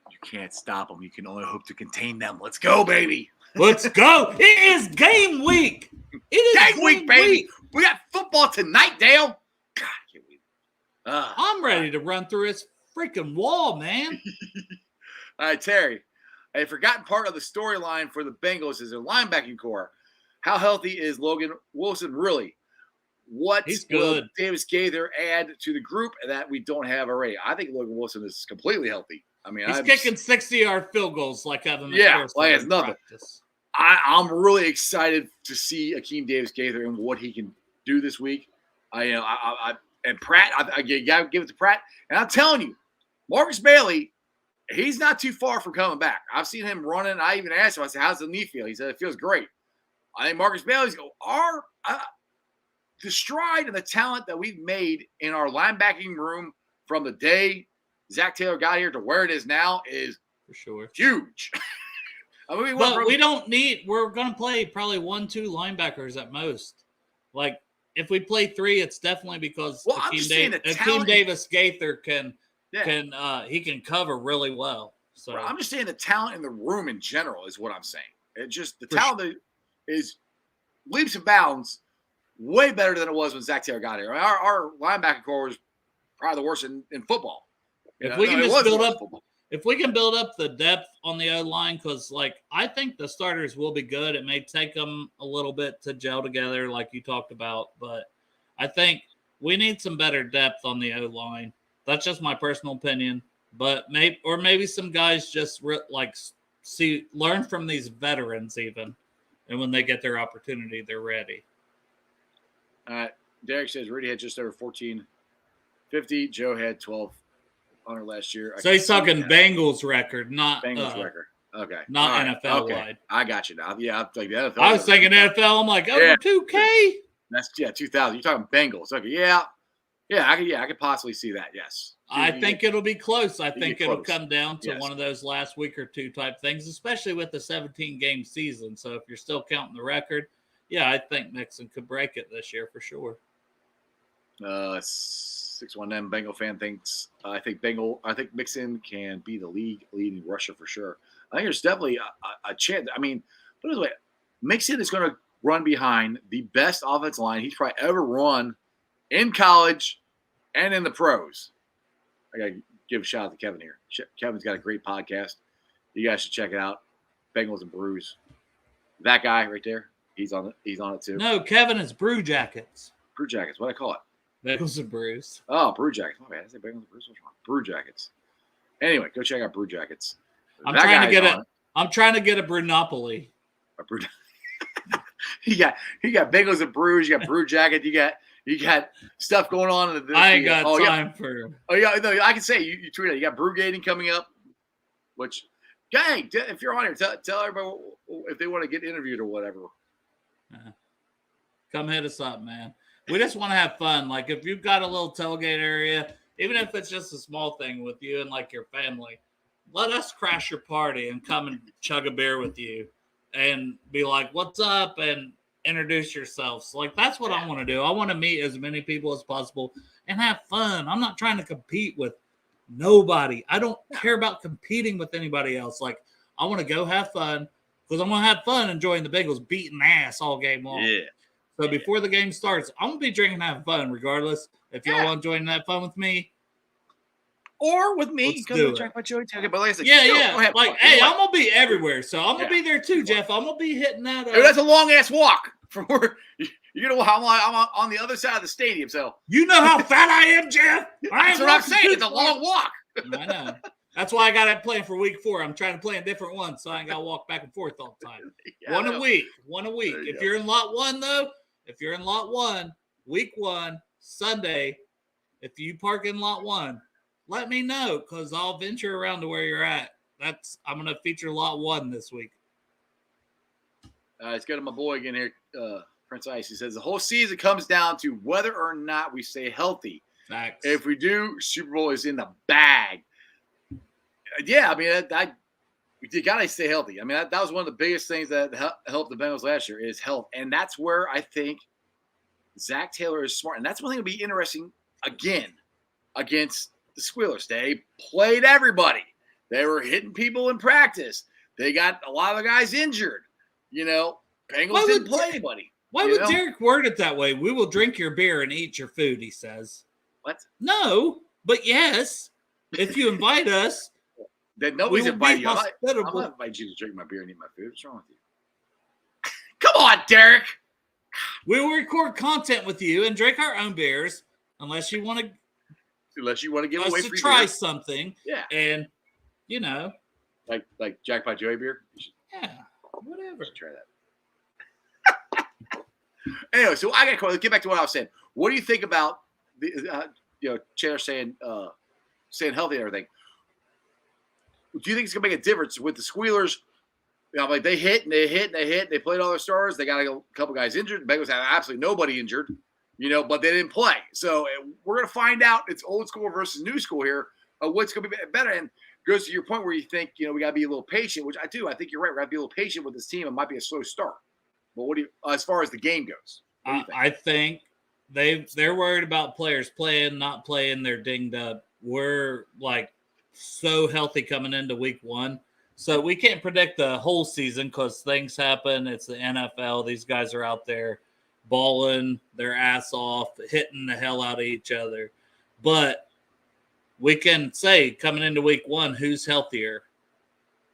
You can't stop them. You can only hope to contain them. Let's go, baby. Let's go. It is game week. It is game week, baby. We got football tonight, Dale. God, I can't wait. I'm ready to run through his freaking wall, man. All right, Terry. A forgotten part of the storyline for the Bengals is their linebacking core. How healthy is Logan Wilson really? what He's will good. Davis Gaither add to the group that we don't have already? I think Logan Wilson is completely healthy. I mean, He's kicking 60-yard field goals like Evan McPherson like it's in nothing. practice. I'm really excited to see Akeem Davis Gaither and what he can do this week. And Pratt, I got to give it to Pratt. And I'm telling you, Marcus Bailey, he's not too far from coming back. I've seen him running. I even asked him, I said, how's the knee feel? He said, it feels great. I think Marcus Bailey's the stride and the talent that we've made in our linebacking room from the day Zach Taylor got here to where it is now is For sure. huge. I mean, we don't need – we're going to play probably 1-2 linebackers at most. Like, if we play 3, it's definitely because Akeem Davis Gaither can cover really well. So I'm just saying the talent in the room in general is what I'm saying. It's just the talent is leaps and bounds way better than it was when Zach Taylor got here. I mean, our linebacker core was probably the worst in football. If we can build up the depth on the O-line, because, like, I think the starters will be good. It may take them a little bit to gel together, like you talked about, but I think we need some better depth on the O-line. That's just my personal opinion. But maybe some guys just learn from these veterans even, and when they get their opportunity, they're ready. Derek says Rudy had just over 1450. Joe had 1200 last year. So he's talking Bengals record, not Bengals record. Okay, not NFL wide. I got you now. Yeah, I'm like the NFL. I was thinking NFL. I'm like, over 2K. That's 2000. You're talking Bengals. Okay, yeah, I could possibly see that. Yes, I think it'll be close. I think it'll close. come down to one of those last week or two type things, especially with the 17-game season. So if you're still counting the record, yeah, I think Mixon could break it this year for sure. 619 Bengal fan thinks I think Mixon can be the league leading rusher for sure. I think there's definitely a chance. I mean, put it this way, Mixon is going to run behind the best offensive line he's probably ever run in college and in the pros. I got to give a shout out to Kevin here. Kevin's got a great podcast. You guys should check it out. Bengals and Brews. That guy right there, he's on it too. No, Kevin is Brew Jackets. Brew Jackets. What do I call it? Bengals and Brews. Oh, Brew Jackets. My bad. I said Bengals and Brews. What's wrong? Brew Jackets. Anyway, go check out Brew Jackets. I'm trying to get a Brunopoly. A Brew. you got Bengals and Brews. You got Brew Jacket. You got stuff going on. I ain't got time for. Oh yeah, no, I can say you tweeted it. You got Brewgating coming up. Which, gang, if you're on here, tell everybody if they want to get interviewed or whatever. Come hit us up, man. We just want to have fun. Like, if you've got a little tailgate area, even if it's just a small thing with you and like your family, let us crash your party and come and chug a beer with you and be like, what's up? And introduce yourselves. Like, that's what I want to do. I want to meet as many people as possible and have fun. I'm not trying to compete with nobody. I don't care about competing with anybody else. Like, I want to go have fun because I'm going to have fun enjoying the Bengals beating ass all game long. Yeah. So before the game starts, I'm going to be drinking and having fun regardless. If y'all want to join that fun with me. Or with me. Let's do it. Check my joint. Okay, but like I said, Like, hey, I'm going to be everywhere. So I'm going to be there too, Jeff. I'm going to be hitting that up. Hey, that's a long-ass walk from where you're going to – I'm on the other side of the stadium, so. You know how fat I am, Jeff? That's what I'm saying. It's a long walk. I know. That's why I got it planned for week 4. I'm trying to play in different ones so I ain't got to walk back and forth all the time. One a week. If you're in lot 1, though, week 1, Sunday, if you park in lot 1, let me know because I'll venture around to where you're at. I'm going to feature lot 1 this week. Let's go to my boy again here, Prince Ice. He says, the whole season comes down to whether or not we stay healthy. Facts. If we do, Super Bowl is in the bag. Yeah, I mean, you got to stay healthy. I mean, that was one of the biggest things that helped the Bengals last year is health. And that's where I think Zach Taylor is smart. And that's one thing that'll be interesting again against the Squealers. They played everybody. They were hitting people in practice. They got a lot of the guys injured. You know, Bengals didn't play anybody. Why would Derek word it that way? We will drink your beer and eat your food, he says. What? No, but yes, if you invite us. That nobody's inviting you. I'm not inviting you to drink my beer and eat my food. What's wrong with you? Come on, Derek. We will record content with you and drink our own beers, unless you want to give away to free try beer. something. Yeah. And, Like Jackpot Joey beer. You should whatever. try that. Anyway, so I got to get back to what I was saying. What do you think about the Chandler saying healthy and everything? Do you think it's gonna make a difference with the Squealers? Like they hit and they hit and they hit. They played all their stars. They got a couple guys injured. The Bengals had absolutely nobody injured, but they didn't play. So we're gonna find out. It's old school versus new school here. What's gonna be better? And goes to your point where you think we gotta be a little patient, which I do. I think you're right. We gotta be a little patient with this team. It might be a slow start. But what do you, as far as the game goes? I think they're worried about players playing, not playing. They're dinged up. We're like so healthy coming into week 1. So we can't predict the whole season because things happen. It's the NFL. These guys are out there balling their ass off, hitting the hell out of each other. But we can say coming into week 1, who's healthier?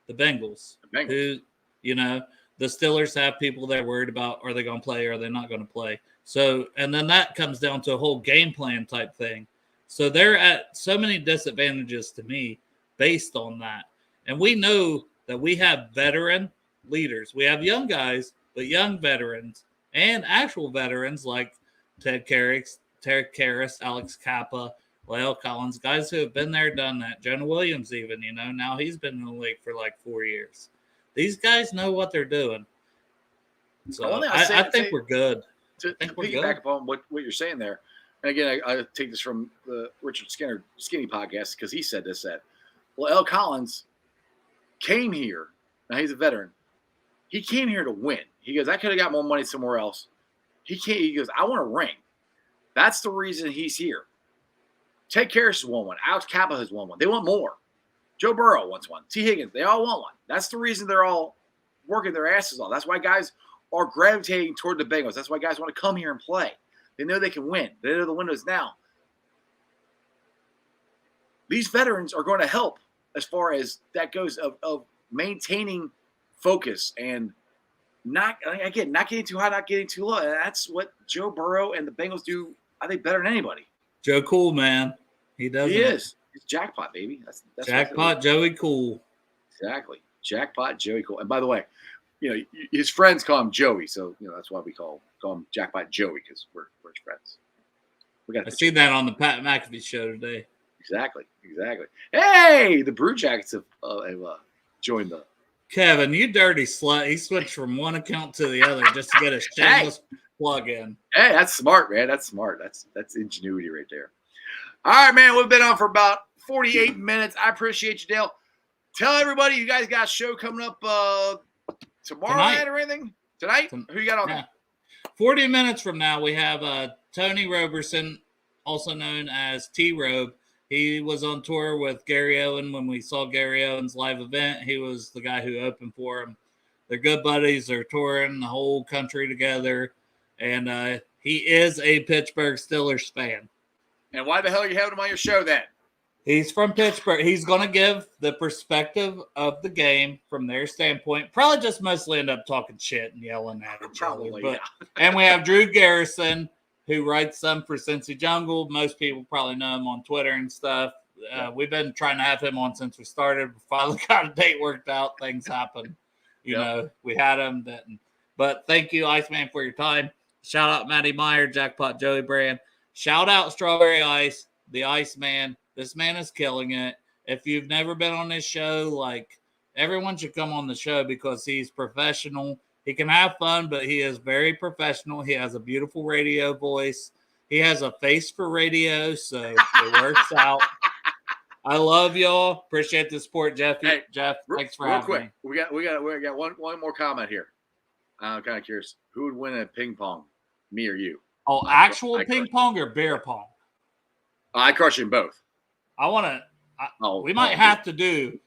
The Bengals. Who, the Steelers have people they're worried about. Are they going to play? Or are they not going to play? So, and then that comes down to a whole game plan type thing. So they're at so many disadvantages to me based on that. And we know that we have veteran leaders. We have young guys, but young veterans and actual veterans like Ted Karras, Alex Kappa, La'el Collins, guys who have been there, done that. Jonah Williams even, now he's been in the league for like 4 years. These guys know what they're doing. So I think we're good. To piggyback upon what you're saying there, and again, I take this from the Richard Skinny podcast because he said this, that La'el Collins came here. Now he's a veteran. He came here to win. He goes, I could have got more money somewhere else. He goes, I want a ring. That's the reason he's here. Ted Karras has won one. Alex Kappa has won one. They want more. Joe Burrow wants one. T. Higgins, they all want one. That's the reason they're all working their asses off. That's why guys are gravitating toward the Bengals. That's why guys want to come here and play. They know they can win. They know the window is now. These veterans are going to help as far as that goes of maintaining focus and not getting too high, not getting too low. And that's what Joe Burrow and the Bengals do, I think, better than anybody. Joe Cool, man. He does. He is. It's jackpot, baby. That's jackpot Joey Cool. Exactly. Jackpot Joey Cool. And by the way, his friends call him Joey, so that's why we call him Jackpot Joey, because we're his friends. I see that on the Pat McAfee show today. Exactly. Hey, the Brew Jackets have joined the. Kevin, you dirty slut! He switched from one account to the other just to get a shameless plug in. Hey, that's smart, man. That's smart. That's ingenuity right there. All right, man. We've been on for about 48 minutes. I appreciate you, Dale. Tell everybody you guys got a show coming up tomorrow night or anything? Tonight? Who you got on there? 40 minutes from now, we have Tony Roberson, also known as T-Robe. He was on tour with Gary Owen when we saw Gary Owen's live event. He was the guy who opened for him. They're good buddies. They're touring the whole country together. And he is a Pittsburgh Steelers fan. And why the hell are you having him on your show then? He's from Pittsburgh. He's going to give the perspective of the game from their standpoint. Probably just mostly end up talking shit and yelling at each other. But, and we have Drew Garrison, who writes some for Cincy Jungle. Most people probably know him on Twitter and stuff. We've been trying to have him on since we started. We finally got a date worked out. Things happen. We had him. But thank you, Iceman, for your time. Shout out Matty Meyer, Jackpot Joey Brand. Shout out Strawberry Ice, the Iceman. This man is killing it. If you've never been on this show, everyone should come on the show because he's professional. He can have fun, but he is very professional. He has a beautiful radio voice. He has a face for radio, so it works out. I love y'all. Appreciate the support, Jeff. Hey, Jeff, thanks for having me. We got one more comment here. I'm kind of curious. Who would win at ping pong, me or you? Oh, actual ping pong or beer pong? I crush you in both. I want to. We might have to do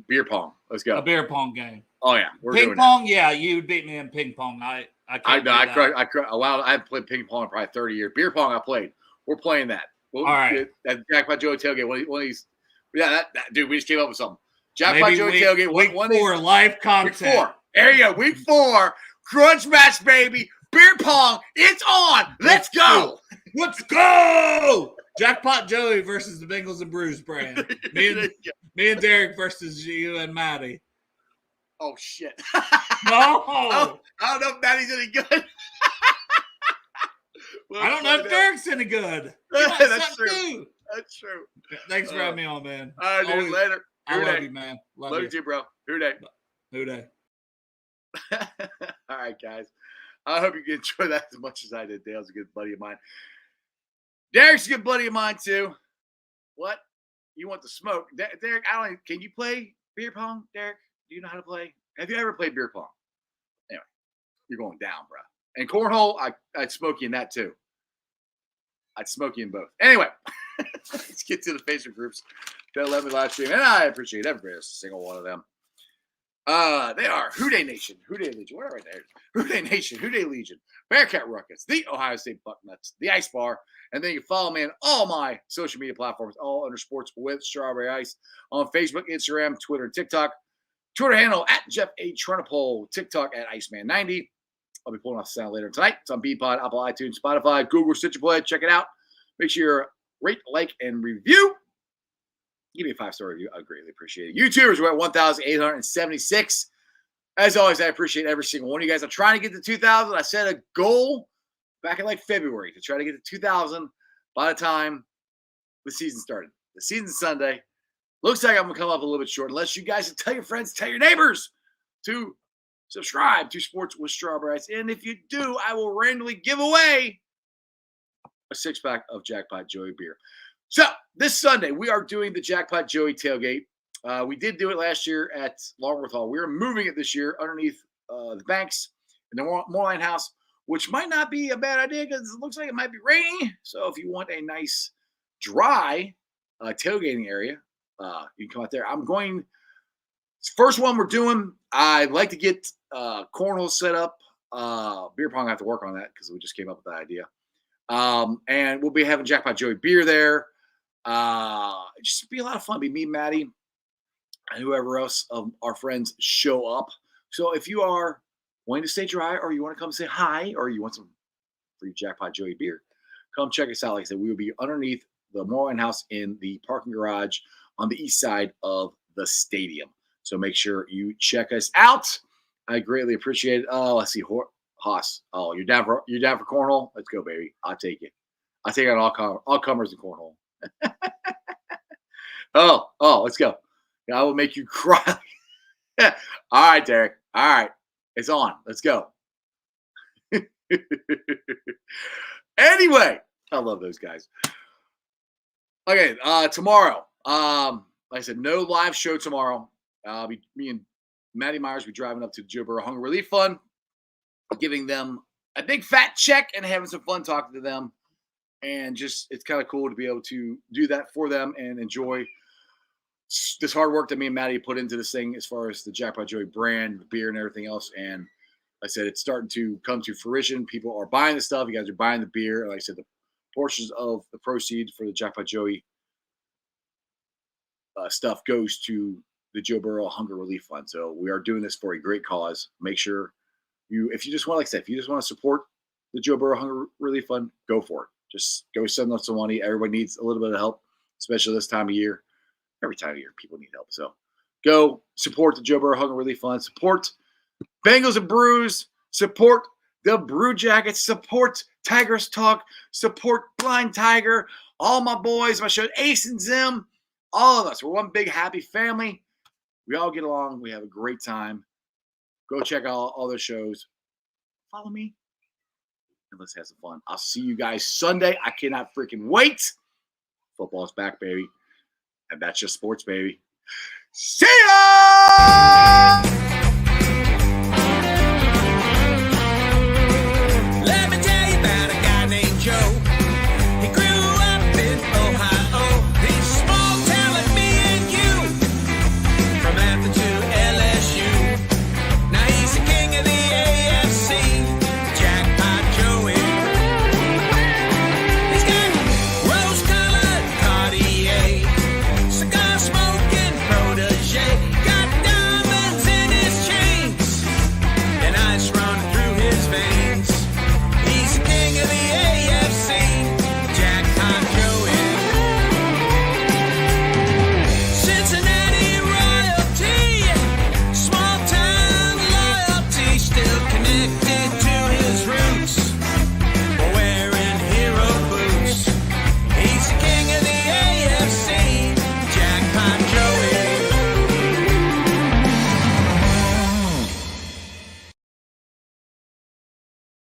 beer pong. Let's go. A beer pong game. Oh yeah, we're ping doing pong. That. Yeah, you beat me in ping pong. I can't. I haven't played ping pong in probably 30 years. Beer pong I played. We're playing that. All right. That Jackpot Joey tailgate. One of these. Yeah, that dude. We just came up with something. Jackpot Joey tailgate. Week 4 live content. Week 4. There you go. Week 4 crunch match, baby. Beer pong, it's on. Let's go. Let's go! Jackpot Joey versus the Bengals and Brews brand. Me and Derek versus you and Maddie. Oh, shit. No! I don't know if Maddie's any good. I don't know if Derek's any good. That's true. That's true. Thanks for having me on, man. All right, dude. Always- Later. I Who love day? you, man. Love Love you. you too, bro. Who day? Who day? All right, guys. I hope you enjoy that as much as I did. Dale's a good buddy of mine. Derek's a good buddy of mine, too. What? You want to smoke? Derek, can you play beer pong, Derek? Do you know how to play? Have you ever played beer pong? Anyway, you're going down, bro. And cornhole, I'd smoke you in that, too. I'd smoke you in both. Anyway, let's get to the Facebook groups that let me live stream. And I appreciate every single one of them. They are Houday Nation, Houday Legion, whatever right there. Houday Nation, Houday Legion, Bearcat Ruckus, the Ohio State Bucknuts, the Ice Bar, and then you can follow me on all my social media platforms, all under Sports with Strawberry Ice, on Facebook, Instagram, Twitter, and TikTok. Twitter handle at Jeff A. Trenopole, TikTok at Iceman90. I'll be pulling off the sound later tonight. It's on Beatpod, Apple, iTunes, Spotify, Google, Stitcher Play. Check it out. Make sure you rate, like, and review. Give me a 5-star review. I greatly appreciate it. YouTubers, we're at 1,876. As always, I appreciate every single one of you guys. I'm trying to get to 2,000. I set a goal back in like February to try to get to 2,000 by the time the season started. The season's Sunday. Looks like I'm going to come up a little bit short. Unless you guys tell your friends, tell your neighbors to subscribe to Sports with Strawberry Ice. And if you do, I will randomly give away a 6-pack of Jackpot Joey beer. So this Sunday, we are doing the Jackpot Joey tailgate. We did do it last year at Longworth Hall. We're moving it this year underneath the banks in the Moreline House, which might not be a bad idea because it looks like it might be rainy. So if you want a nice, dry tailgating area, you can come out there. First one we're doing, I'd like to get cornhole set up. Beer pong, I have to work on that because we just came up with that idea. And we'll be having Jackpot Joey beer there. Just be a lot of fun. Be me, Maddie, and whoever else of our friends show up. So if you are wanting to stay dry, or you want to come say hi, or you want some free Jackpot Joey beer, come check us out. Like I said, we will be underneath the Moreline House in the parking garage on the east side of the stadium. So make sure you check us out. I greatly appreciate it. Oh, let's see, Haas. Oh, you're down for cornhole? Let's go, baby. I'll take it. I'll take out all comers in cornhole. oh, let's go. I will make you cry. All right, Derek. All right. It's on. Let's go. Anyway, I love those guys. Okay, tomorrow. Like I said, no live show tomorrow. Me and Maddie Myers will be driving up to the Joe Burrow Hunger Relief Fund, giving them a big fat check and having some fun talking to them. And just, it's kind of cool to be able to do that for them and enjoy this hard work that me and Maddie put into this thing as far as the Jackpot Joey brand, the beer, and everything else. And like I said, it's starting to come to fruition. People are buying the stuff. You guys are buying the beer. Like I said, the portions of the proceeds for the Jackpot Joey stuff goes to the Joe Burrow Hunger Relief Fund. So we are doing this for a great cause. Make sure if you just want, like I said, if you just want to support the Joe Burrow Hunger Relief Fund, go for it. Just go send them some money. Everybody needs a little bit of help, especially this time of year. Every time of year, people need help. So go support the Joe Burrow Hunger Relief Fund. Support Bengals and Brews. Support the Brew Jackets. Support Tigers Talk. Support Blind Tiger. All my boys, my show, Ace and Zim. All of us. We're one big happy family. We all get along. We have a great time. Go check out all those shows. Follow me. And let's have some fun. I'll see you guys Sunday. I cannot freaking wait. Football's back, baby. And that's just sports, baby. See ya!